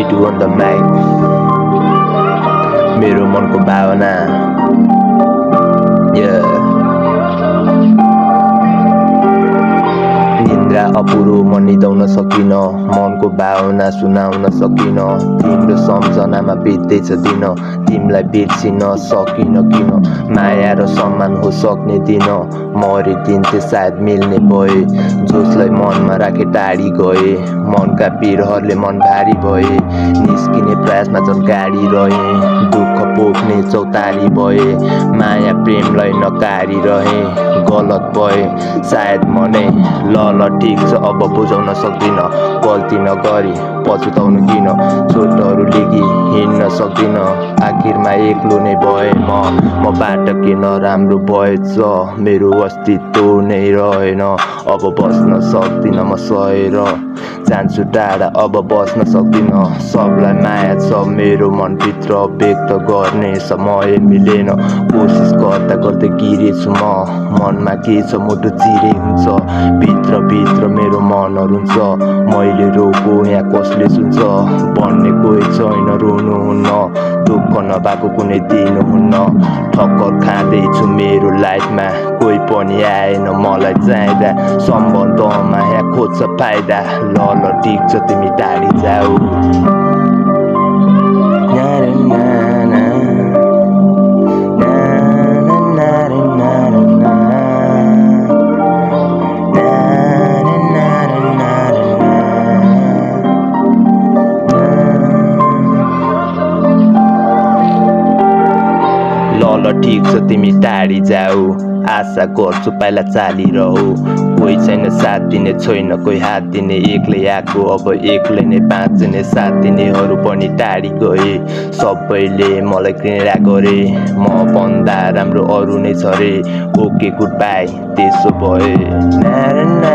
G2 on the mic. मेरो मनको भावना निन्द्रा अपुरो म निदाउन सकिन, मनको भावना सुनाउन सकिन। तिम्रो सम्झनामा बित्दैछ दिन, तिमीलाई बिर्सिन सकिन किन। माया र सम्मान हो सक्ने दिन, मरिदिन्थे सायद मिल्ने भए। जसलाई मनमा राखे टाढी गए, मनका पिरहरूले मन भारी भए। निस्किने प्रयासमा झन् गाडी रहे, दुःख पोख्ने चौतारी भए। माया प्रेमलाई नकारी रहे, गलत भए सायद मनै। ल ठिक छ अब बुझाउन सक्दिन, गल्ती नगरी पछुताउनु किन। चोटहरू लिगी हिँड्न सक्दिन, आखिरमा एक्लो नै भए मबाट के नराम्रो भएछ। मेरो अस्तित्व नै रहेन, अब बस्न सक्दिन म सहेर। जान्छु टाढा अब बस्न सक्दिन, सबलाई माया छ मेरो मनभित्र। व्यक्त गर्ने समय मिलेन, कोसिस गर्दा गर्दै गिरेछु म। मनमा के छ मुटु चिरे हुन्छ, भित्र भित्र मेरो मनहरू हुन्छ। मैले रोको यहाँ कसले सुन्छ, भन्ने कोही छैन रुनुहुन्न। दुःख नभएको कुनै दिनुहुन्न, ठक्कर खाँदैछु मेरो लाइफमा। कोही पनि आएन मलाई चाहिँदा, सम्बन्धमा यहाँ खोज्छ फाइदा। ल ठिक छ तिमी टाढी जाऊ। ल ठिक छ तिमी टाढी जाऊ, आशा गर्छु पाइला चालिरहु। कोही छैन साथ दिने, छैन कोही हात दिने। एक्लै आएको अब एक्लै नै बाँच्ने, साथ दिनेहरू पनि टाढी गए। सबैले मलाई घृणा गरे, म भन्दा राम्रो अरू नै छ रे। ओके गुड बाई त्यसो भए।